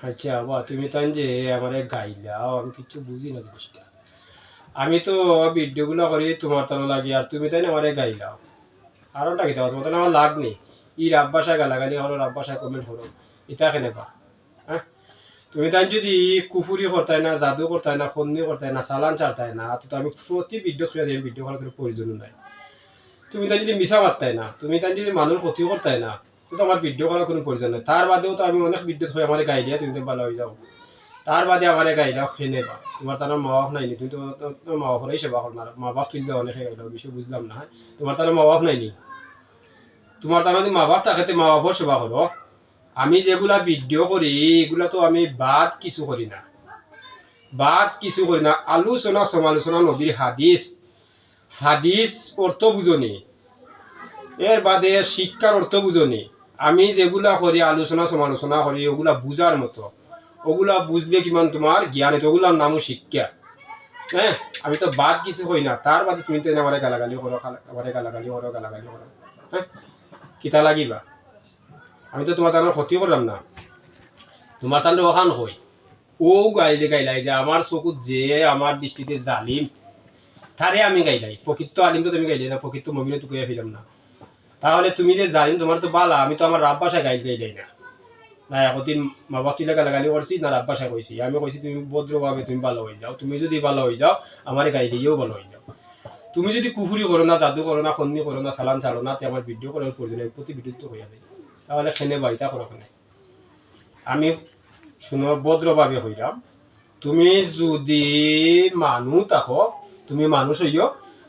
আচ্ছা বাবা, তুমি তাই যে আমারে গাইলাও, আমি কিছু বুঝি না জিনিসটা। আমি তো ভিডিওগুলো করি তোমার তানো লাগে, আর তুমি তাই না আমারে গাইলাও। কারণটা কি তোমার তোমার আমার লাগ নেই। ই রাব ভাষায় গালাগালি হলো, রাব ভাষায় কমেন্ট হলো, এটা কেন বা? হ্যাঁ, তুমি তাই যদি কুফুরি করতাই না, জাদু করতাই না, ফন্দি করতাই না, চালান চালতাই না, তো আমি প্রতি ভিডিও খুঁজে দিই, ভিডিও করার কোনো প্রয়োজন নাই। তুমি তাই যদি মিশা মারতাই না, তুমি তাই যদি মানুষ ক্ষতি করতাই না, তো আমার ভিডিও করার কোনো প্রয়োজন নেই। তার বাদেও তো আমি অনেক ভিডিও হয়ে আমার গাই দিয়া তুমি তো ভালো হয়ে যাও। তার বাদে আমার গাইলাও খেনে বা তোমার তার মা বাপ নাইনি, তুমি তো মা বাপরাই সেবা কর না, মা বাপ তুললে অনেকে গাইলাও, বিষয় বুঝলাম না। তোমার তার মা বাপ নাইনি, তোমার তার যদি মা বাপ থাকে মা বাপর সেবা করো। আমি যেগুলা ভিডিও করি এগুলা তো আমি বাদ কিছু করি না, বাদ কিছু করি না। আলোচনা সমালোচনা নবীর হাদিস, হাদিস অর্থ বুঝনি, এর বাদে শিক্ষার অর্থ বুঝনি। আমি যেগুলা করি আলোচনা সমালোচনা করি ওগুলা বুঝার মতো, ওগুলা বুঝলে কিমান তোমার জ্ঞান হতো, ওগুলার নামও শিক্ষা। হ্যাঁ, আমি তো বাদ কিছু করি না। তার বাদে তুমি তো আমার গালাগালি করো, আমার গালাগালি করো, গালাগালি করো। হ্যাঁ, কিতা লাগিবা? আমি তো তোমার তার ক্ষতি করলাম না, তোমার তার ওখান হই ও গাইলে গাইলাই যে আমার চকুত যে আমার দৃষ্টিতে জালিম, তারে আমি গাইলাই। প্রকৃত আলিম তো তুমি গাইলে না, প্রকৃত মমিনে তো কইয়া ফেলাম না। তাহলে তুমি যে জালিম তোমার তো বালা, আমি তো আমার রাব ভাষায় গাইলাই না। না একদিন মা বাপ তুলে গালাগালি করছি না, রাব ভাষায় কইছি। আমি কইছি তুমি ভদ্রভাবে তুমি ভালো হয়ে যাও, তুমি যদি ভালো হয়ে যাও আমার গাই দিয়েও ভালো হয়ে যাও। তুমি যদি কুফুরি করো না, জাদু করো না, খন্নি করো না, সালান চালো না, আমার ভিডিও করার প্রয়োজন প্রতি ভিডিও তো হইয়া যায়। তাহলে খেনে বাইতা করো কেন? আমি শুনো ভদ্রভাবে হইলাম। তুমি যদি মানুষ থাকো, তুমি মানুষ হইও।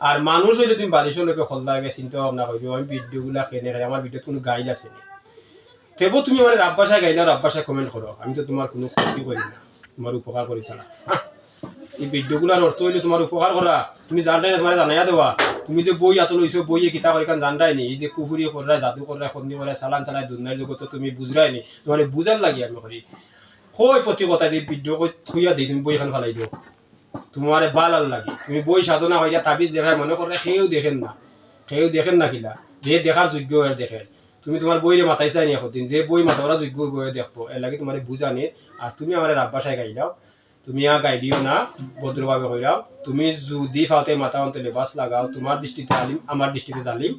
আর মানুষ হইলে তুমি বালিশের লোকে খোলা আগে চিন্তা ভাবনা করবে আমি ভিডিওগুলা কেনে খাই, আমার ভিডিও কোনো গাইড আছে না। তেবো তুমি আমার রাব ভাষায় গাইলে রাব ভাষায় কমেন্ট করো, আমি তো তোমার কোনো ক্ষতি করি না, তোমার উপকার করি ছাড়া। এই ভিডিওগুলার অর্থ হইলে তোমার উপকার করা, তুমি জানটাই না, তোমার জানাইয়া দেওয়া। তুমি যে বই এত লইছো, বইয়ে কিতা করে কারণ জানটাই নি, এই যে কুফুরি করায়, জাদু করায়, খন্দি করায়, চালান চালায় দুনিয়ার জগত তুমি বুঝরাই নি, তোমার বুঝার লাগি আমি করি। কই প্রতি কথা যে ভিডিও কই থুইয়া দিই, তুমি বই এখন ফেলাই দিও, তোমার ভাল লাগে। তুমি বই সাধনা হইয়া তাবিজ দেখায় মনে করে সেও দেখেন না, সেও দেখেন না কিলা, যে দেখার যোগ্য এর দেখেন। তুমি তোমার বইরে মাথায় চাই নি এখন, যে বই মাথা ওরা যোগ্য বইয়ে দেখবো, এর লাগে তোমার বুঝানি। আর তুমি আমার রাব ভাষায় গাইলাও, তুমি গাই দিও না, ভদ্রভাবে হইলাও। তুমি যদি ফাওতে মাথা অন্তে লেবাস লাগাও, তোমার দৃষ্টিতে আলিম, আমার দৃষ্টিতে জালিম।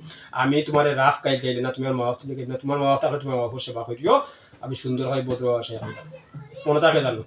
আমি তোমার রাফ গাই গাইলে না, তোমার মা বাপ তুমি গাইলে না, তোমার মা বাপ থাকলে তোমার মা বাপ সেবা করিও। আমি সুন্দর হয় ভদ্র ভাষায় হইলাম, মনে থাকে জানো।